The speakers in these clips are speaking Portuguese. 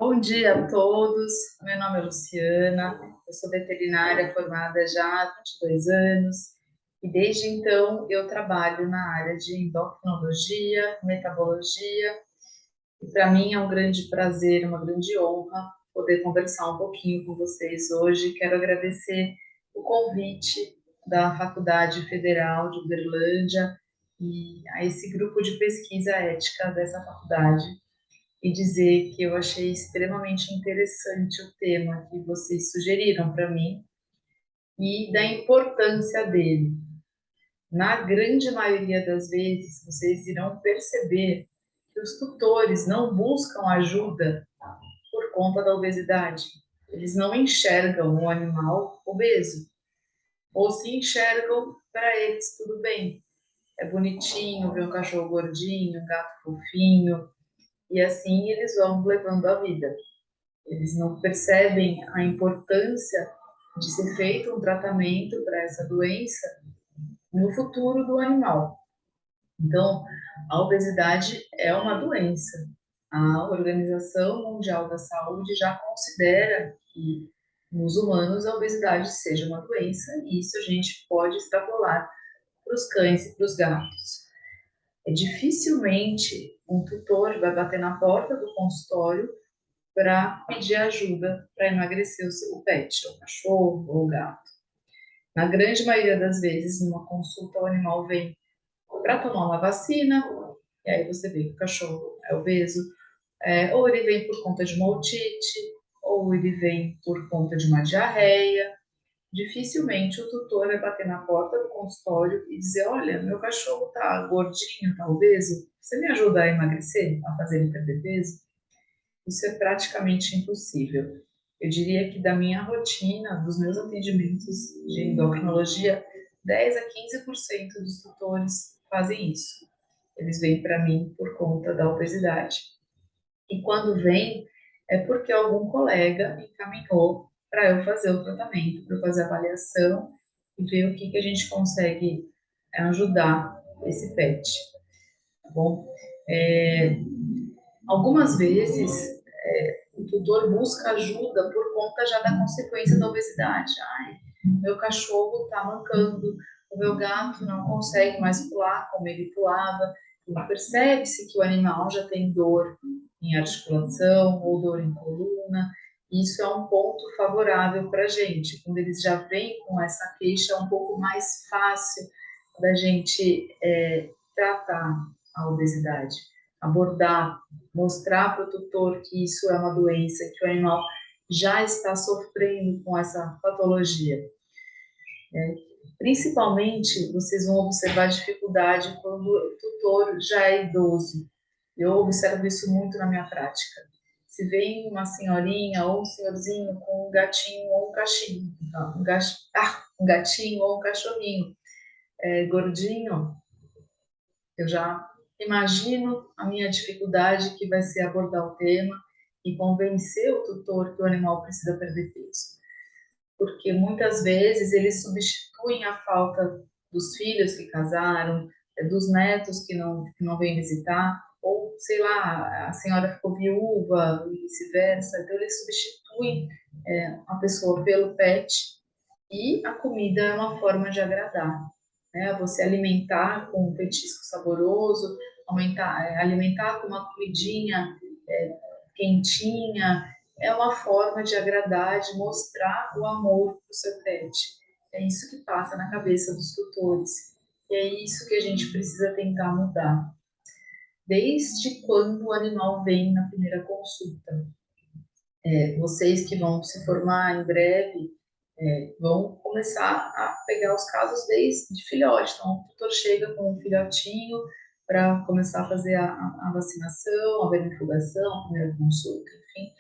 Bom dia a todos, meu nome é Luciana, eu sou veterinária formada já há 22 anos e desde então eu trabalho na área de endocrinologia, metabologia e para mim é um grande prazer, uma grande honra poder conversar um pouquinho com vocês hoje. Quero agradecer o convite da Faculdade Federal de Uberlândia e a esse grupo de pesquisa ética dessa faculdade e dizer que eu achei extremamente interessante o tema que vocês sugeriram para mim e da importância dele. Na grande maioria das vezes, vocês irão perceber que os tutores não buscam ajuda por conta da obesidade. Eles não enxergam o animal obeso, ou se enxergam, para eles tudo bem. É bonitinho ver um cachorro gordinho, um gato fofinho, e assim eles vão levando a vida. Eles não percebem a importância de ser feito um tratamento para essa doença no futuro do animal. Então, a obesidade é uma doença. A Organização Mundial da Saúde já considera que nos humanos a obesidade seja uma doença, e isso a gente pode extrapolar para os cães e para os gatos. Dificilmente um tutor vai bater na porta do consultório para pedir ajuda para emagrecer o pet, o cachorro ou o gato. Na grande maioria das vezes, numa consulta, o animal vem para tomar uma vacina, e aí você vê que o cachorro é obeso, ou ele vem por conta de uma otite, ou ele vem por conta de uma diarreia. Dificilmente o tutor vai bater na porta do consultório e dizer: olha, meu cachorro está gordinho, está obeso, você me ajuda a emagrecer, a fazer ele perder peso? Isso é praticamente impossível. Eu diria que da minha rotina, dos meus atendimentos de endocrinologia, 10 a 15% dos tutores fazem isso. Eles vêm para mim por conta da obesidade. E quando vem, é porque algum colega encaminhou para eu fazer o tratamento, para eu fazer a avaliação e ver o que a gente consegue ajudar esse pet, tá bom? É, Algumas vezes o tutor busca ajuda por conta já da consequência da obesidade. Ai, meu cachorro está mancando, o meu gato não consegue mais pular como ele pulava. Percebe-se que o animal já tem dor em articulação ou dor em coluna. Isso é um ponto favorável para a gente. Quando eles já vêm com essa queixa, é um pouco mais fácil da gente tratar a obesidade, abordar, mostrar para o tutor que isso é uma doença, que o animal já está sofrendo com essa patologia. Principalmente, vocês vão observar dificuldade quando o tutor já é idoso. Eu observo isso muito na minha prática. Se vem uma senhorinha ou um senhorzinho com um gatinho ou um cachinho, um gatinho ou um cachorrinho gordinho, eu já imagino a minha dificuldade que vai ser abordar o tema e convencer o tutor que o animal precisa perder peso. Porque muitas vezes eles substituem a falta dos filhos que casaram, dos netos que não vêm visitar, ou, sei lá, a senhora ficou viúva e vice-versa. Então, eles substituem a pessoa pelo pet e a comida é uma forma de agradar, né? Você alimentar com um petisco saboroso, alimentar com uma comidinha quentinha, é uma forma de agradar, de mostrar o amor para o seu pet. É isso que passa na cabeça dos tutores. E é isso que a gente precisa tentar mudar. Desde quando o animal vem na primeira consulta. Vocês que vão se formar em breve, vão começar a pegar os casos desde filhote. Então, o tutor chega com um filhotinho para começar a fazer a vacinação, a vermifugação, a primeira consulta, enfim.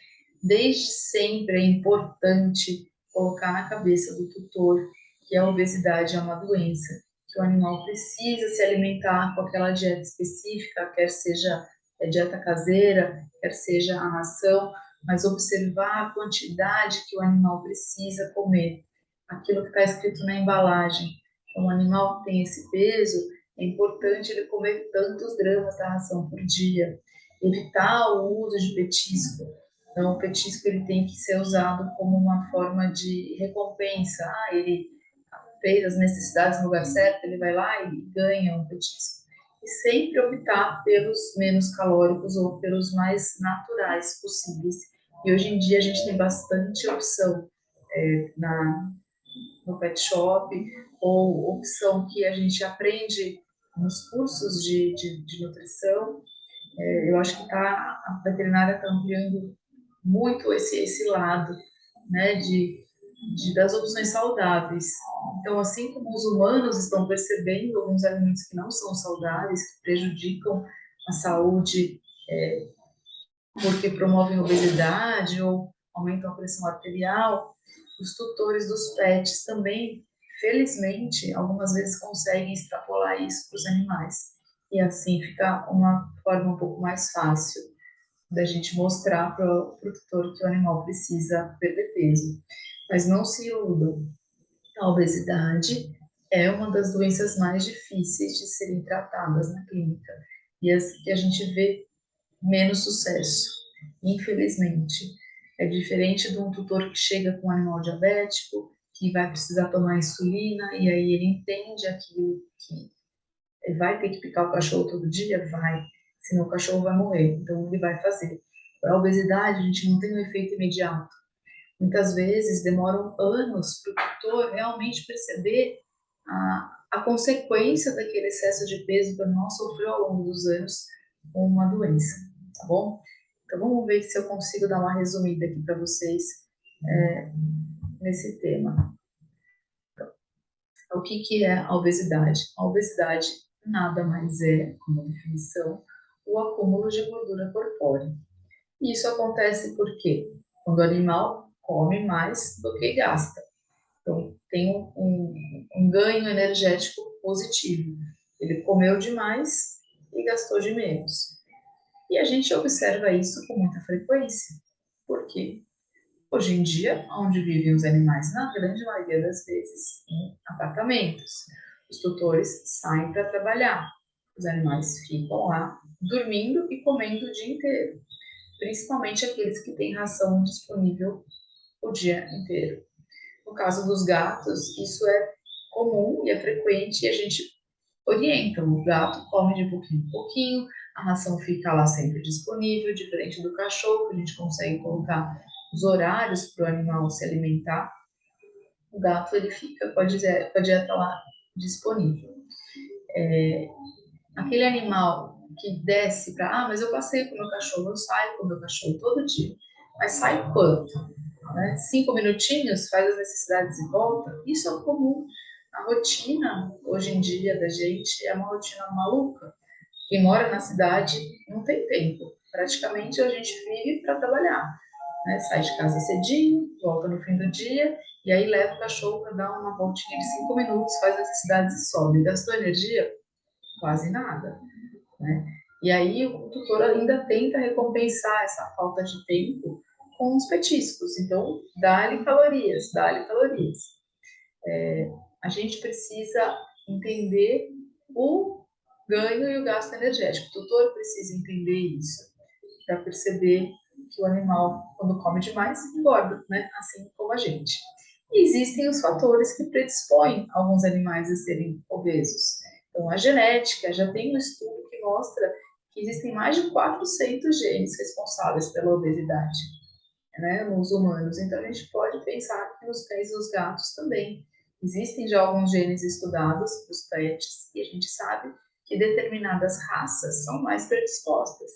Desde sempre é importante colocar na cabeça do tutor que a obesidade é uma doença, que o animal precisa se alimentar com aquela dieta específica, quer seja dieta caseira, quer seja a ração, mas observar a quantidade que o animal precisa comer, aquilo que está escrito na embalagem. Então, um animal que tem esse peso, é importante ele comer tantos gramas da ração por dia, evitar o uso de petisco. Então, o petisco ele tem que ser usado como uma forma de recompensa. Ele fez as necessidades no lugar certo, ele vai lá e ganha um petisco. E sempre optar pelos menos calóricos ou pelos mais naturais possíveis. E hoje em dia a gente tem bastante opção no pet shop, ou opção que a gente aprende nos cursos de nutrição. Eu acho que a veterinária está ampliando muito esse lado, né, das opções saudáveis. Então, assim como os humanos estão percebendo alguns alimentos que não são saudáveis, que prejudicam a saúde, porque promovem obesidade ou aumentam a pressão arterial, os tutores dos pets também, felizmente, algumas vezes conseguem extrapolar isso para os animais. E assim fica uma forma um pouco mais fácil da gente mostrar para o tutor que o animal precisa perder peso. Mas não se iludam, a obesidade é uma das doenças mais difíceis de serem tratadas na clínica e as que a gente vê menos sucesso, infelizmente. É diferente de um tutor que chega com um animal diabético, que vai precisar tomar insulina, e aí ele entende aquilo que ele vai ter que picar o cachorro todo dia? Vai, senão o cachorro vai morrer, então ele vai fazer. A obesidade, a gente não tem um efeito imediato. Muitas vezes demoram anos para o tutor realmente perceber a consequência daquele excesso de peso que o animal sofreu ao longo dos anos com uma doença, tá bom? Então vamos ver se eu consigo dar uma resumida aqui para vocês nesse tema. O que é a obesidade? A obesidade nada mais é, como definição, o acúmulo de gordura corpórea. E isso acontece por quê? Quando o animal come mais do que gasta. Então, tem um ganho energético positivo. Ele comeu demais e gastou de menos. E a gente observa isso com muita frequência. Por quê? Hoje em dia, onde vivem os animais, na grande maioria das vezes, em apartamentos. Os tutores saem para trabalhar. Os animais ficam lá dormindo e comendo o dia inteiro, principalmente aqueles que têm ração disponível o dia inteiro. No caso dos gatos, isso é comum e é frequente e a gente orienta. O gato come de pouquinho em pouquinho, a ração fica lá sempre disponível, diferente do cachorro, que a gente consegue colocar os horários para o animal se alimentar. O gato ele fica com a dieta lá disponível. Aquele animal que desce para, mas eu passei com o meu cachorro, eu saio com o meu cachorro todo dia. Mas sai quanto? Né? 5 minutinhos, faz as necessidades e volta. Isso é comum. A rotina, hoje em dia, da gente é uma rotina maluca. Quem mora na cidade não tem tempo. Praticamente a gente vive para trabalhar. Né? Sai de casa cedinho, volta no fim do dia, e aí leva o cachorro para dar uma voltinha de 5 minutos, faz as necessidades e sobe. Gastou energia? Quase nada. Né? E aí o tutor ainda tenta recompensar essa falta de tempo com os petiscos. Então, dá-lhe calorias, dá-lhe calorias. A gente precisa entender o ganho e o gasto energético. O tutor precisa entender isso para perceber que o animal, quando come demais, engorda, né? Assim como a gente. E existem os fatores que predispõem alguns animais a serem obesos. Então, a genética, já tem um estudo que mostra que existem mais de 400 genes responsáveis pela obesidade, né, nos humanos. Então, a gente pode pensar que nos cães e nos gatos também. Existem já alguns genes estudados para os pets e a gente sabe que determinadas raças são mais predispostas.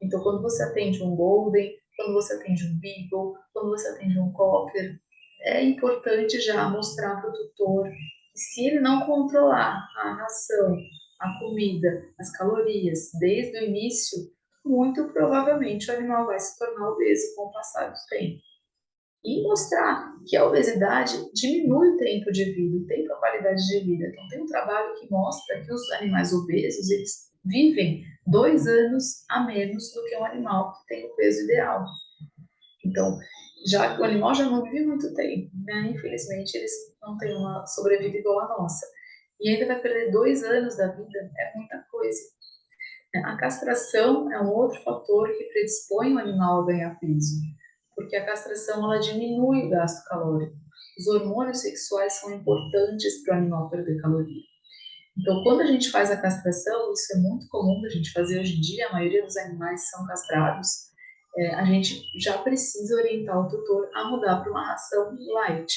Então, quando você atende um Golden, quando você atende um Beagle, quando você atende um Cocker, é importante já mostrar para o tutor que se ele não controlar a ração, a comida, as calorias desde o início, muito provavelmente o animal vai se tornar obeso com o passar do tempo. E mostrar que a obesidade diminui o tempo de vida, o tempo, a qualidade de vida. Então, tem um trabalho que mostra que os animais obesos, eles vivem 2 anos a menos do que um animal que tem o peso ideal. Então, já que o animal já não vive muito tempo, né? Infelizmente, eles não têm uma sobrevida igual a nossa. E ainda vai perder 2 anos da vida, é muita coisa. A castração é um outro fator que predispõe o animal a ganhar peso. porque a castração ela diminui o gasto calórico. Os hormônios sexuais são importantes para o animal perder caloria. Então, quando a gente faz a castração, isso é muito comum a gente fazer hoje em dia, a maioria dos animais são castrados, a gente já precisa orientar o tutor a mudar para uma ração light.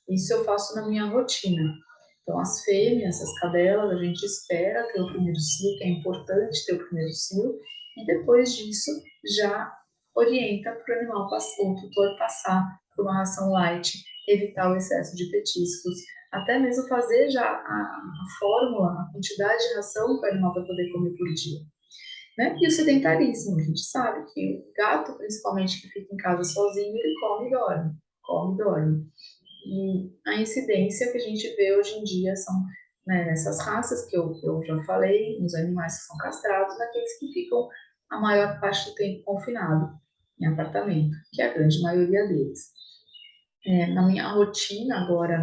Isso eu faço na minha rotina. Então, as fêmeas, as cadelas, a gente espera ter o primeiro cio, que é importante ter o primeiro cio, e depois disso já orienta para o animal, o tutor passar por uma ração light, evitar o excesso de petiscos, até mesmo fazer já a fórmula, a quantidade de ração que o animal vai poder comer por dia. Né? E o sedentarismo, a gente sabe que o gato, principalmente, que fica em casa sozinho, ele come e dorme, come e dorme. E a incidência que a gente vê hoje em dia são, né, nessas raças que eu já falei, nos animais que são castrados, naqueles que ficam a maior parte do tempo confinado em apartamento, que é a grande maioria deles. Na minha rotina agora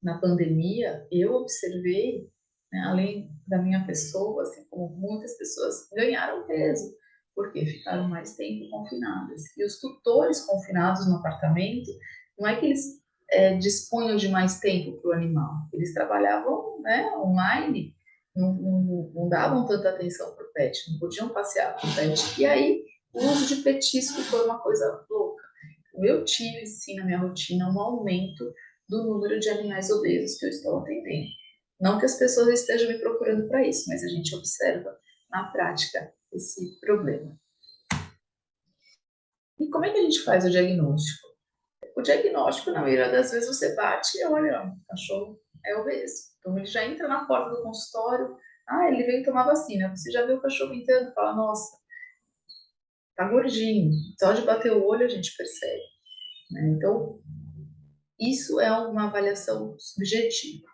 na pandemia, eu observei, né, além da minha pessoa, assim como muitas pessoas ganharam peso, porque ficaram mais tempo confinadas. E os tutores confinados no apartamento, não é que eles dispunham de mais tempo para o animal, eles trabalhavam, né, online, não davam tanta atenção para o pet, não podiam passear com o pet. E aí, o uso de petisco foi uma coisa louca. Eu tive, sim, na minha rotina, um aumento do número de animais obesos que eu estou atendendo. Não que as pessoas estejam me procurando para isso, mas a gente observa na prática esse problema. E como é que a gente faz o diagnóstico? O diagnóstico, na maioria das vezes, você bate e olha, o cachorro é obeso. Então, ele já entra na porta do consultório, ele veio tomar vacina. Você já vê o cachorro entrando e fala, nossa, tá gordinho. Só de bater o olho a gente percebe. Né? Então, isso é uma avaliação subjetiva.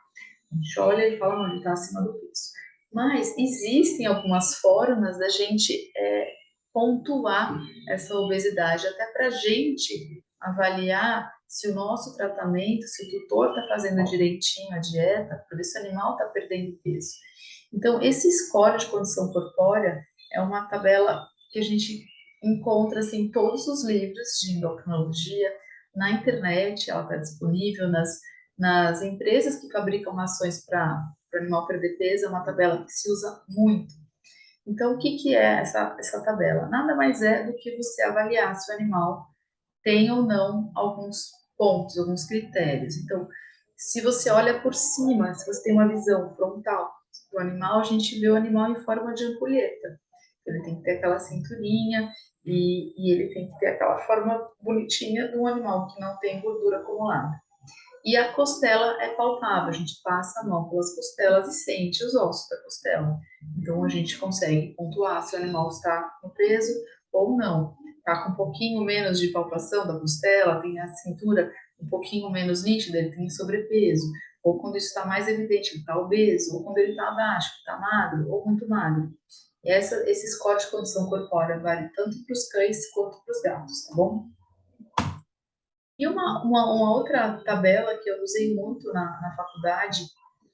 A gente olha e fala, não, ele está acima do peso. Mas existem algumas formas da gente pontuar essa obesidade, até para a gente avaliar se o nosso tratamento, se o tutor está fazendo direitinho a dieta, para ver se o animal está perdendo peso. Então, esse score de condição corpórea é uma tabela que a gente encontra assim, em todos os livros de endocrinologia, na internet, ela está disponível nas empresas que fabricam rações para o animal perder peso, é uma tabela que se usa muito. Então, o que é essa tabela? Nada mais é do que você avaliar se o animal tem ou não alguns pontos, alguns critérios. Então, se você olha por cima, se você tem uma visão frontal do animal, a gente vê o animal em forma de ampulheta. Ele tem que ter aquela cinturinha e ele tem que ter aquela forma bonitinha de um animal que não tem gordura acumulada. E a costela é palpável, a gente passa a mão pelas costelas e sente os ossos da costela. Então a gente consegue pontuar se o animal está no peso ou não. Está com um pouquinho menos de palpação da costela, tem a cintura um pouquinho menos nítida, ele tem sobrepeso. Ou quando isso está mais evidente, ele está obeso. Ou quando ele está abaixo, está magro ou muito magro. E esse score de condição corpórea vale tanto para os cães quanto para os gatos, tá bom? E uma outra tabela que eu usei muito na faculdade,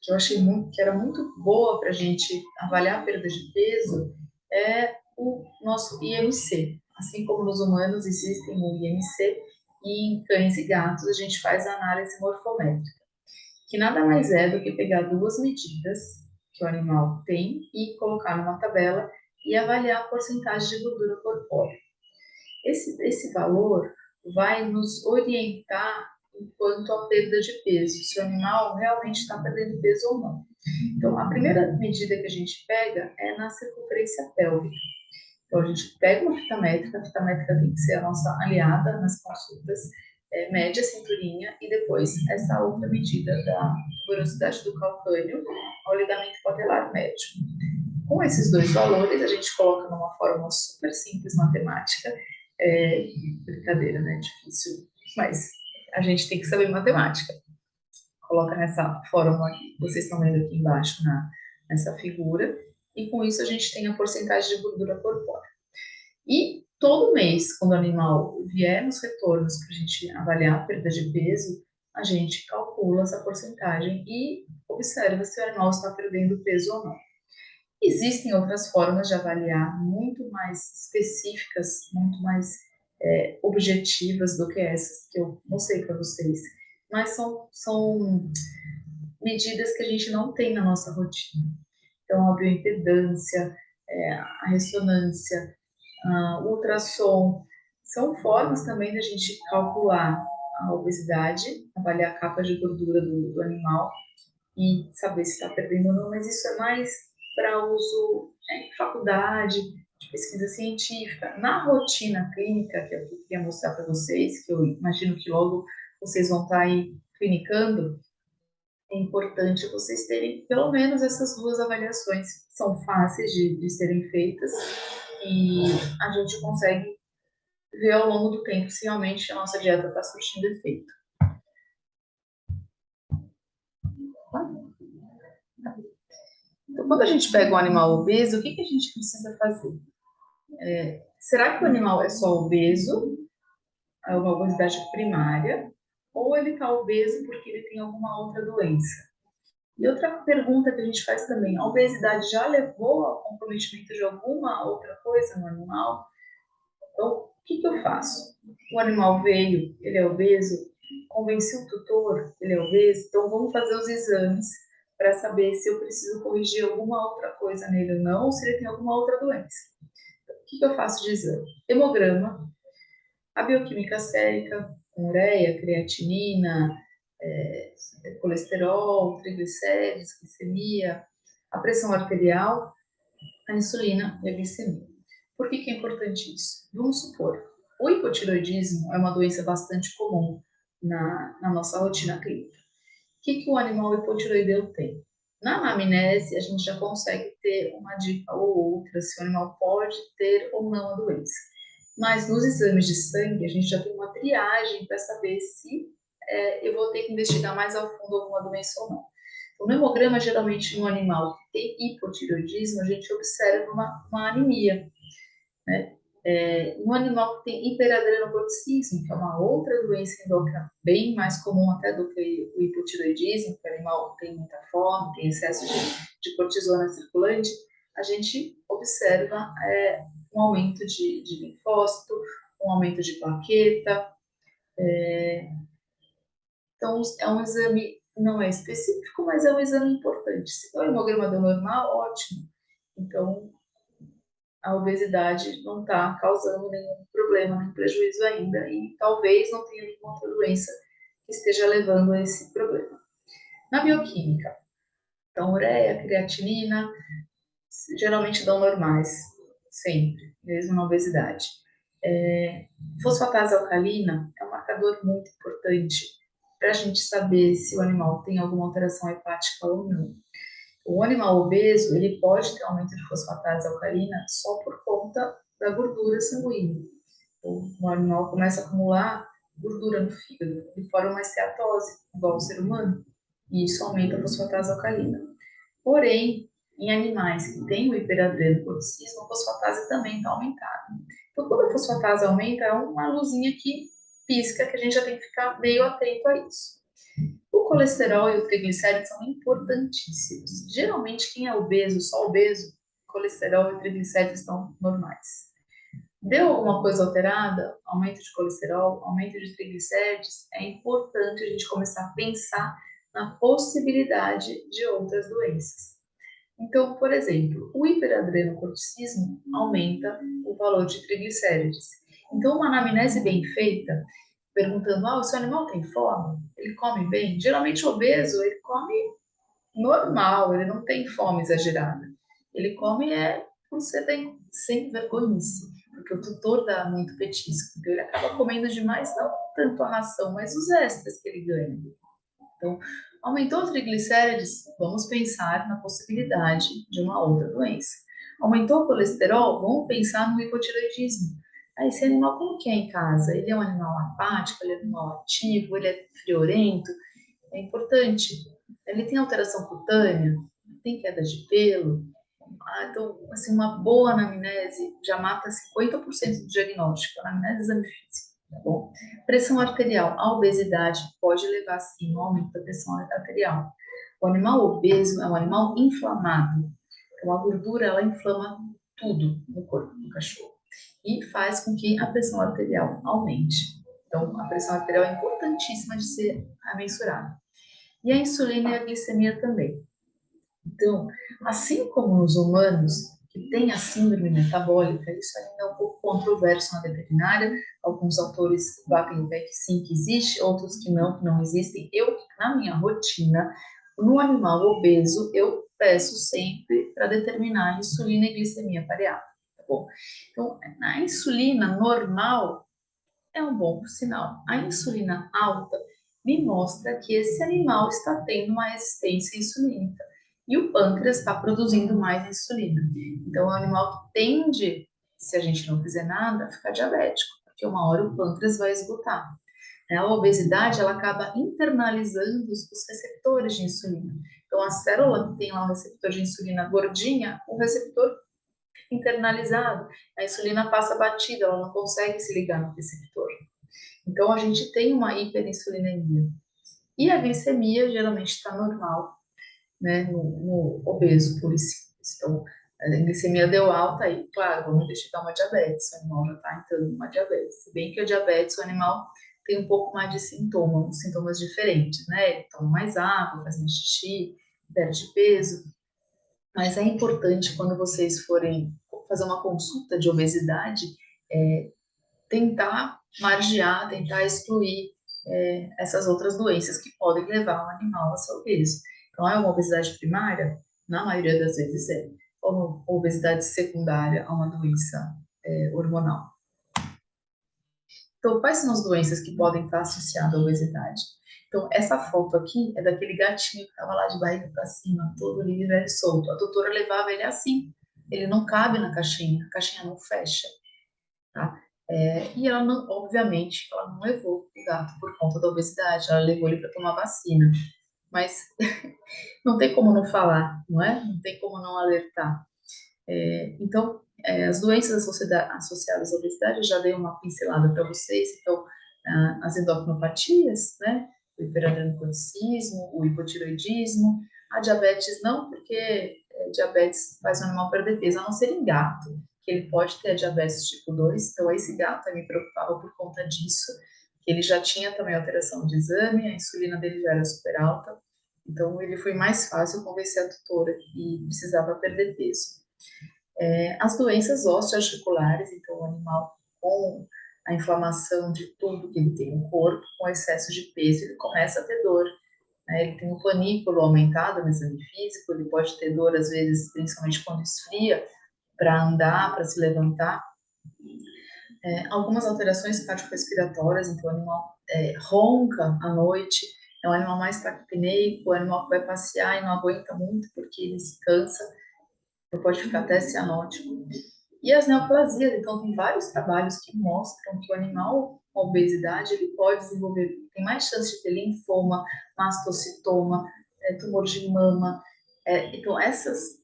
que eu achei muito, que era muito boa para a gente avaliar a perda de peso, é o nosso IMC. Assim como nos humanos existem o IMC, e em cães e gatos a gente faz a análise morfométrica, que nada mais é do que pegar duas medidas que o animal tem e colocar numa tabela e avaliar a porcentagem de gordura corpórea. Esse valor vai nos orientar quanto à perda de peso, se o animal realmente está perdendo peso ou não. Então, a primeira medida que a gente pega é na circunferência pélvica. Então, a gente pega uma fita métrica, a fita métrica tem que ser a nossa aliada nas consultas, mede a cinturinha e depois essa outra medida da tuberosidade do calcâneo ao ligamento patelar médio. Com esses dois valores, a gente coloca numa fórmula super simples matemática. Brincadeira, né? Difícil, mas a gente tem que saber matemática. Coloca nessa fórmula que vocês estão vendo aqui embaixo nessa figura, e com isso a gente tem a porcentagem de gordura corpórea. E todo mês, quando o animal vier nos retornos para a gente avaliar a perda de peso, a gente calcula essa porcentagem e observa se o animal está perdendo peso ou não. Existem outras formas de avaliar muito mais específicas, muito mais objetivas do que essas que eu mostrei para vocês, mas são medidas que a gente não tem na nossa rotina. Então, a bioimpedância, a ressonância, o ultrassom, são formas também da gente calcular a obesidade, avaliar a capa de gordura do animal e saber se está perdendo ou não, mas isso é mais para uso em faculdade, de pesquisa científica. Na rotina clínica, que eu queria mostrar para vocês, que eu imagino que logo vocês vão estar aí clinicando, é importante vocês terem pelo menos essas duas avaliações. São fáceis de serem feitas e a gente consegue ver ao longo do tempo se realmente a nossa dieta está surtindo efeito. Então, quando a gente pega um animal obeso, o que a gente precisa fazer? Será que o animal é só obeso, é uma obesidade primária, ou ele está obeso porque ele tem alguma outra doença? E outra pergunta que a gente faz também, a obesidade já levou ao comprometimento de alguma outra coisa no animal? Então, o que eu faço? O animal veio, ele é obeso, convenci o tutor, ele é obeso, então vamos fazer os exames para saber se eu preciso corrigir alguma outra coisa nele ou não, ou se ele tem alguma outra doença. Então, o que eu faço de exame? Hemograma, a bioquímica sérica, ureia, creatinina, colesterol, triglicéridos, glicemia, a pressão arterial, a insulina e a glicemia. Por que é importante isso? Vamos supor, o hipotiroidismo é uma doença bastante comum na nossa rotina clínica. O que o animal hipotiroideu tem? Na anamnese, a gente já consegue ter uma dica ou outra se o animal pode ter ou não a doença. Mas nos exames de sangue, a gente já tem uma triagem para saber se eu vou ter que investigar mais a fundo alguma doença ou não. No hemograma, geralmente, no animal que tem hipotireoidismo, a gente observa uma anemia, né? No animal que tem hiperadrenocorticismo, que é uma outra doença endócrina bem mais comum até do que o hipotireoidismo, que o animal tem muita fome, tem excesso de cortisona circulante, a gente observa um aumento de linfócito, um aumento de plaqueta. Então, é um exame, não é específico, mas é um exame importante. Se o hemograma deu normal, ótimo. Então, a obesidade não está causando nenhum problema, nenhum prejuízo ainda, e talvez não tenha nenhuma outra doença que esteja levando a esse problema. Na bioquímica, então, ureia, creatinina, geralmente dão normais, sempre, mesmo na obesidade. Fosfatase alcalina é um marcador muito importante para a gente saber se o animal tem alguma alteração hepática ou não. O animal obeso, ele pode ter aumento de fosfatase alcalina só por conta da gordura sanguínea. O animal começa a acumular gordura no fígado e forma uma esteatose, igual ao ser humano, e isso aumenta a fosfatase alcalina. Porém, em animais que têm o hiperadrenocorticismo, a fosfatase também está aumentada. Então, quando a fosfatase aumenta, é uma luzinha que pisca, que a gente já tem que ficar meio atento a isso. O colesterol e o triglicéridos são importantíssimos. Geralmente, quem é obeso, só obeso, colesterol e triglicéridos estão normais. Deu alguma coisa alterada, aumento de colesterol, aumento de triglicéridos, é importante a gente começar a pensar na possibilidade de outras doenças. Então, por exemplo, o hiperadrenocorticismo aumenta o valor de triglicéridos. Então, uma anamnese bem feita, perguntando, o seu animal tem fome? Ele come bem? Geralmente, o obeso, ele come normal, ele não tem fome exagerada. Ele come por ser sem vergonhice, porque o tutor dá muito petisco, então ele acaba comendo demais, não tanto a ração, mas os extras que ele ganha. Então, aumentou o triglicérides, vamos pensar na possibilidade de uma outra doença. Aumentou o colesterol, vamos pensar no hipotireoidismo. Aí, esse animal como que é em casa? Ele é um animal apático, ele é um animal ativo, ele é friorento? É importante. Ele tem alteração cutânea? Tem queda de pelo? Então, assim, uma boa anamnese já mata 50% do diagnóstico. Anamnese, exame físico, tá bom? Pressão arterial. A obesidade pode levar, sim, ao aumento da pressão arterial. O animal obeso é um animal inflamado. Então, a gordura, ela inflama tudo no corpo do cachorro. e faz com que a pressão arterial aumente. Então, a pressão arterial é importantíssima de ser mensurada. E a insulina e a glicemia também. Então, assim como nos humanos que têm a síndrome metabólica, isso ainda é um pouco controverso na veterinária, alguns autores batem o pé que sim, que existe, outros que não existem. Eu, na minha rotina, no animal obeso, eu peço sempre para determinar a insulina e glicemia pareada, tá bom? Então, a insulina normal é um bom sinal. A insulina alta me mostra que esse animal está tendo uma resistência insulínica e o pâncreas está produzindo mais insulina. Então, o animal tende, se a gente não fizer nada, a ficar diabético, porque uma hora o pâncreas vai esgotar. A obesidade, ela acaba internalizando os receptores de insulina. Então, a célula que tem lá um receptor de insulina gordinha, o receptor internalizado, a insulina passa batida, ela não consegue se ligar no receptor. Então, a gente tem uma hiperinsulinemia. E a glicemia geralmente está normal, né, no obeso policíclico. Então, a glicemia deu alta aí, claro, vamos investigar uma diabetes, o animal já está entrando numa diabetes. Se bem que a diabetes, o animal tem um pouco mais de sintomas, sintomas diferentes, né? Ele toma mais água, faz mais xixi, perde peso. Mas é importante, quando vocês forem fazer uma consulta de obesidade, tentar margear, tentar excluir essas outras doenças que podem levar o animal a ser obeso. Então, é uma obesidade primária? Na maioria das vezes é. Ou uma obesidade secundária a uma doença hormonal. Então, quais são as doenças que podem estar associadas à obesidade? Então, essa foto aqui é daquele gatinho que estava lá de barriga para cima, todo livre e solto. A doutora levava ele assim. Ele não cabe na caixinha, a caixinha não fecha. Tá? E ela não, obviamente, ela não levou o gato por conta da obesidade, ela levou ele para tomar vacina. Mas não tem como não falar, não é? Não tem como não alertar. Então, as doenças associadas à obesidade, eu já dei uma pincelada para vocês. Então, as endocrinopatias, né? O hiperadrenocorticismo, o hipotiroidismo, a diabetes não, porque diabetes faz o animal perder peso, a não ser em gato, que ele pode ter a diabetes tipo 2. Então, esse gato me preocupava por conta disso, que ele já tinha também alteração de exame, a insulina dele já era super alta. Então, ele foi mais fácil convencer a tutora que precisava perder peso. As doenças osteoarticulares, então o animal com a inflamação de tudo que ele tem no corpo, com excesso de peso, ele começa a ter dor. Né? Ele tem um panículo aumentado no exame físico, ele pode ter dor às vezes, principalmente quando esfria, para andar, para se levantar. Algumas alterações cardiorrespiratórias, então o animal ronca à noite, é um animal mais taquipneico, o animal que vai passear e não aguenta muito porque ele se cansa, então pode ficar até cianótico. E as neoplasias, então tem vários trabalhos que mostram que o animal com obesidade ele pode desenvolver, tem mais chance de ter linfoma, mastocitoma, tumor de mama. Então essas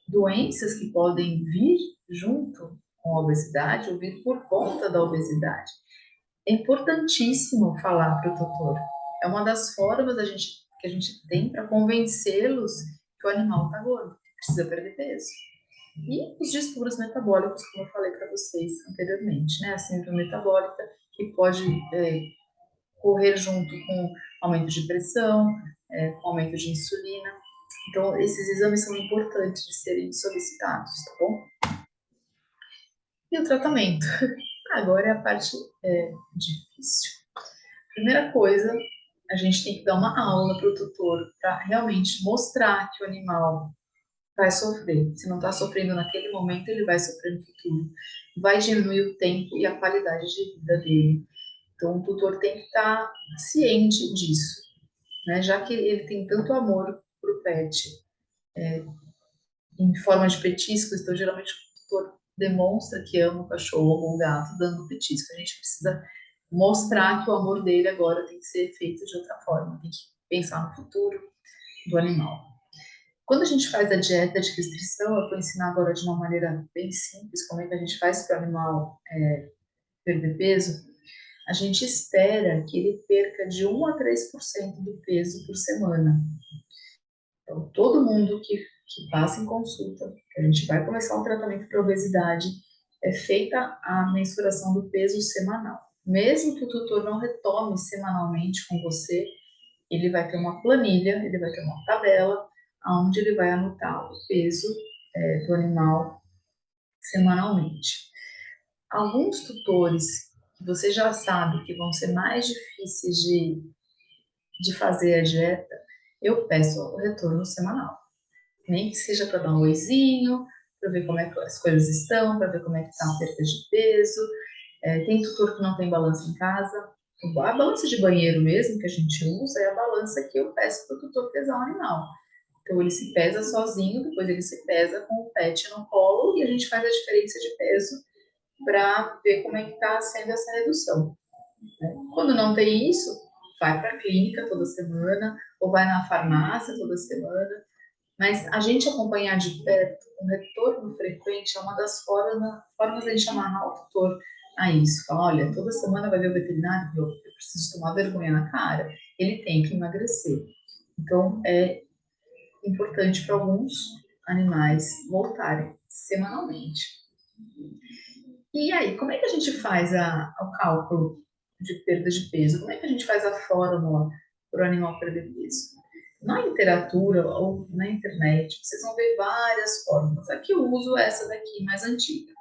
doenças que podem vir junto com a obesidade ou vir por conta da obesidade. É importantíssimo falar para o tutor. É uma das formas que a gente tem para convencê-los que o animal está gordo, precisa perder peso. E os distúrbios metabólicos, como eu falei para vocês anteriormente, né? A síndrome metabólica, que pode correr junto com aumento de pressão, com aumento de insulina. Então, esses exames são importantes de serem solicitados, tá bom? E o tratamento? Agora é a parte difícil. Primeira coisa, a gente tem que dar uma aula para o tutor para realmente mostrar que o animal vai sofrer. Se não está sofrendo naquele momento, ele vai sofrer no futuro. Vai diminuir o tempo e a qualidade de vida dele. Então, o tutor tem que estar ciente disso, né? Já que ele tem tanto amor para o pet, em forma de petiscos, então geralmente o tutor demonstra que ama o cachorro ou o gato dando petisco. A gente precisa mostrar que o amor dele agora tem que ser feito de outra forma, tem que pensar no futuro do animal. Quando a gente faz a dieta de restrição, eu vou ensinar agora de uma maneira bem simples como é que a gente faz para o animal perder peso. A gente espera que ele perca de 1 a 3% do peso por semana. Então, todo mundo que passa em consulta, que a gente vai começar um tratamento para obesidade, é feita a mensuração do peso semanal. Mesmo que o tutor não retome semanalmente com você, ele vai ter uma planilha, ele vai ter uma tabela, onde ele vai anotar o peso do animal semanalmente. Alguns tutores que você já sabe que vão ser mais difíceis de fazer a dieta, eu peço o retorno semanal. Nem que seja para dar um oizinho, para ver como é que as coisas estão, para ver como é que está a perda de peso. Tem tutor que não tem balança em casa. A balança de banheiro mesmo que a gente usa é a balança que eu peço para o tutor pesar o animal. Então ele se pesa sozinho, depois ele se pesa com o pet no colo e a gente faz a diferença de peso para ver como é que está sendo essa redução. Quando não tem isso, vai para a clínica toda semana ou vai na farmácia toda semana. Mas a gente acompanhar de perto um retorno frequente é uma das formas de a gente amarrar o tutor a isso. Fala, olha, toda semana vai ver o veterinário, eu preciso tomar vergonha na cara, ele tem que emagrecer. Então, é importante para alguns animais voltarem semanalmente. E aí, como é que a gente faz o cálculo de perda de peso? Como é que a gente faz a fórmula para o animal perder peso? Na literatura ou na internet, vocês vão ver várias fórmulas. Aqui eu uso essa daqui, mais antiga.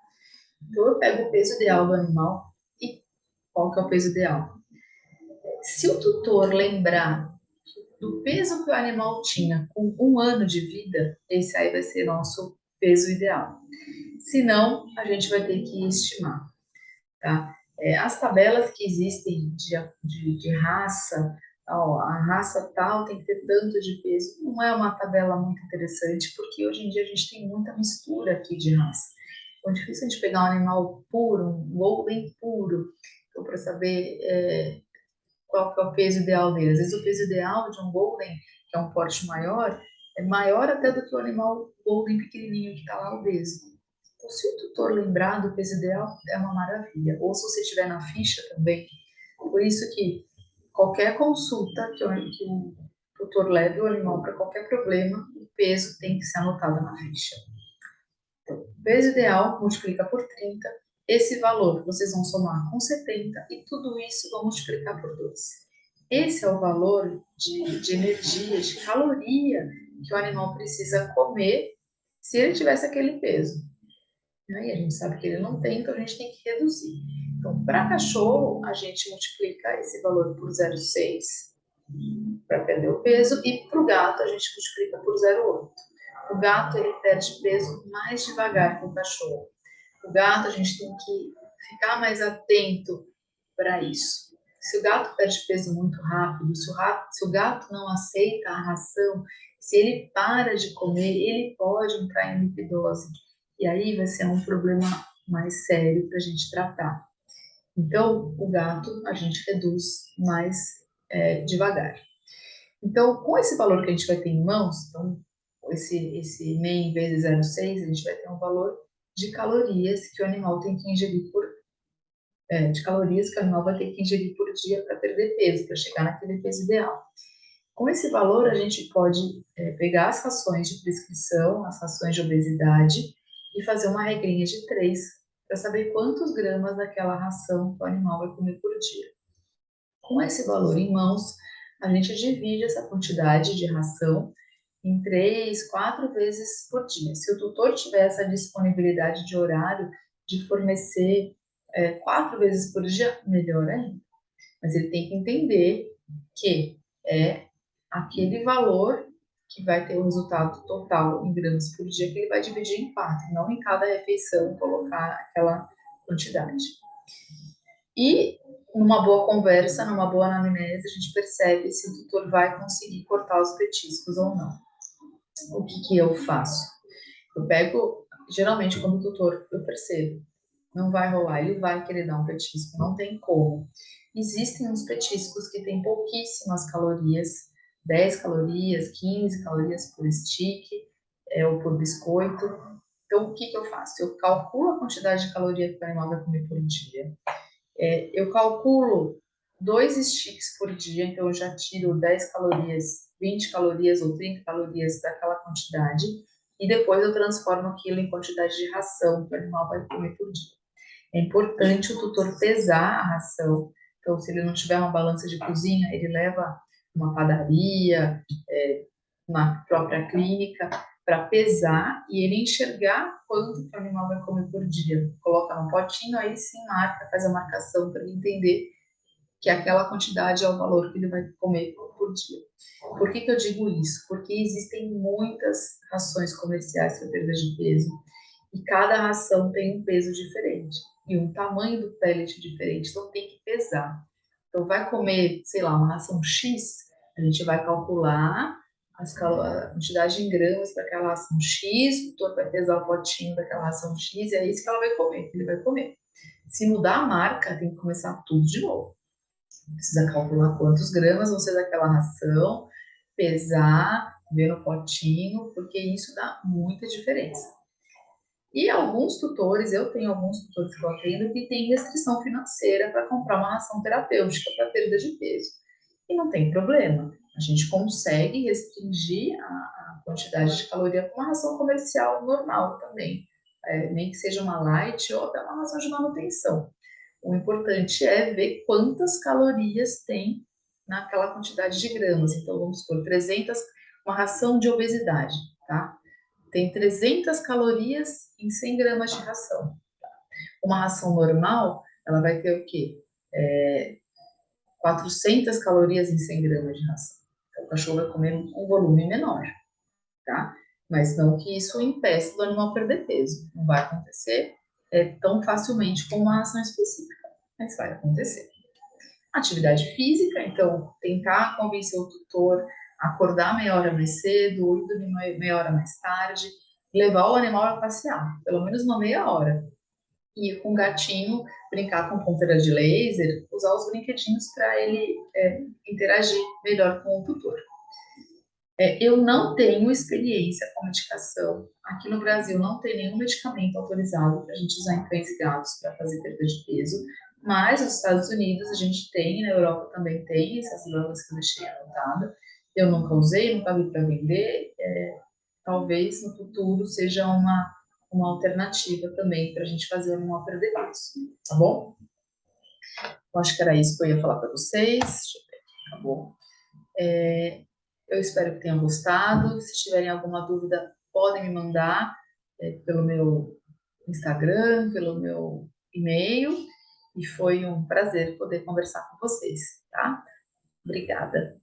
Então, eu pego o peso ideal do animal e qual que é o peso ideal? Se o tutor lembrar do peso que o animal tinha com 1 ano de vida, esse aí vai ser nosso peso ideal. Se não, a gente vai ter que estimar. Tá? As tabelas que existem de raça, ó, a raça tal tem que ter tanto de peso, não é uma tabela muito interessante, porque hoje em dia a gente tem muita mistura aqui de raça. Então é difícil a gente pegar um animal puro, um golden puro, então, para saber qual que é o peso ideal dele. Às vezes o peso ideal de um golden, que é um porte maior, é maior até do que o animal golden pequenininho que está lá obeso. Então, se o tutor lembrar do peso ideal, é uma maravilha. Ou se você tiver na ficha também. Por isso que qualquer consulta que o tutor leve o animal para qualquer problema, o peso tem que ser anotado na ficha. Então, peso ideal multiplica por 30. Esse valor vocês vão somar com 70 e tudo isso vão multiplicar por 2. Esse é o valor de energia, de caloria que o animal precisa comer se ele tivesse aquele peso. Né? E a gente sabe que ele não tem, então a gente tem que reduzir. Então, para cachorro, a gente multiplica esse valor por 0,6 para perder o peso, e para o gato a gente multiplica por 0,8. O gato ele perde peso mais devagar que o cachorro. O gato a gente tem que ficar mais atento para isso. Se o gato perde peso muito rápido, se o gato não aceita a ração, se ele para de comer, ele pode entrar em lipidose. E aí vai ser um problema mais sério para a gente tratar. Então, o gato a gente reduz mais devagar. Então, com esse valor que a gente vai ter em mãos, então, esse NEM vezes 0,6, a gente vai ter um valor de calorias que o animal tem que ingerir de calorias que o animal vai ter que ingerir por dia para perder peso, para chegar naquele peso ideal. Com esse valor, a gente pode pegar as rações de prescrição, as rações de obesidade, e fazer uma regrinha de 3 para saber quantos gramas daquela ração que o animal vai comer por dia. Com esse valor em mãos, a gente divide essa quantidade de ração em 3, 4 vezes por dia. Se o tutor tiver essa disponibilidade de horário de fornecer 4 vezes por dia, melhor ainda. Mas ele tem que entender que é aquele valor que vai ter o resultado total em gramas por dia que ele vai dividir em 4, não em cada refeição colocar aquela quantidade. E numa boa conversa, numa boa anamnese, a gente percebe se o tutor vai conseguir cortar os petiscos ou não. O que eu faço? Eu pego, geralmente quando o tutor, eu percebo, não vai rolar, ele vai querer dar um petisco, não tem como. Existem uns petiscos que têm pouquíssimas calorias, 10 calorias, 15 calorias por stick, ou por biscoito. Então, o que eu faço? Eu calculo a quantidade de caloria que o animal vai comer por dia. Eu calculo 2 sticks por dia, então eu já tiro 10 calorias, 20 calorias ou 30 calorias daquela quantidade e depois eu transformo aquilo em quantidade de ração que o animal vai comer por dia. É importante o tutor pesar a ração. Então, se ele não tiver uma balança de cozinha, ele leva uma padaria, uma própria clínica, para pesar e ele enxergar quanto que o animal vai comer por dia. Coloca no potinho, aí sim marca, faz a marcação para ele entender que aquela quantidade é o valor que ele vai comer por dia. Por que eu digo isso? Porque existem muitas rações comerciais para perda de peso e cada ração tem um peso diferente e um tamanho do pellet diferente, então tem que pesar. Então, vai comer, sei lá, uma ração X, a gente vai calcular a quantidade em gramas para aquela ração X, o tutor vai pesar o potinho daquela ração X e é isso que ela vai comer, que ele vai comer. Se mudar a marca, tem que começar tudo de novo. Precisa calcular quantos gramas vão ser daquela ração, pesar, ver no potinho, porque isso dá muita diferença. E alguns tutores, eu tenho alguns tutores que eu atendo que têm restrição financeira para comprar uma ração terapêutica para perda de peso. E não tem problema, a gente consegue restringir a quantidade de caloria com uma ração comercial normal também, nem que seja uma light ou até uma ração de manutenção. O importante é ver quantas calorias tem naquela quantidade de gramas. Então, vamos supor, 300, uma ração de obesidade, tá? Tem 300 calorias em 100 gramas de ração. Uma ração normal, ela vai ter o quê? 400 calorias em 100 gramas de ração. Então, o cachorro vai comer um volume menor, tá? Mas não que isso impeça do animal perder peso. Não vai acontecer tão facilmente com uma ração específica, mas vai acontecer. Atividade física, então, tentar convencer o tutor a acordar meia hora mais cedo, ou dormir meia hora mais tarde, levar o animal a passear, pelo menos uma meia hora. E com o gatinho, brincar com ponteira de laser, usar os brinquedinhos para ele interagir melhor com o tutor. Eu não tenho experiência com medicação. Aqui no Brasil não tem nenhum medicamento autorizado para a gente usar em cães e gatos para fazer perda de peso, mas nos Estados Unidos a gente tem, na Europa também tem essas lâminas que eu deixei anotada. Eu nunca usei, nunca vi para vender. Talvez no futuro seja uma alternativa também para a gente fazer o animal perder peso, tá bom? Eu acho que era isso que eu ia falar para vocês. Deixa eu ver aqui, acabou. Eu espero que tenham gostado. Se tiverem alguma dúvida, podem me mandar pelo meu Instagram, pelo meu e-mail. E foi um prazer poder conversar com vocês, tá? Obrigada.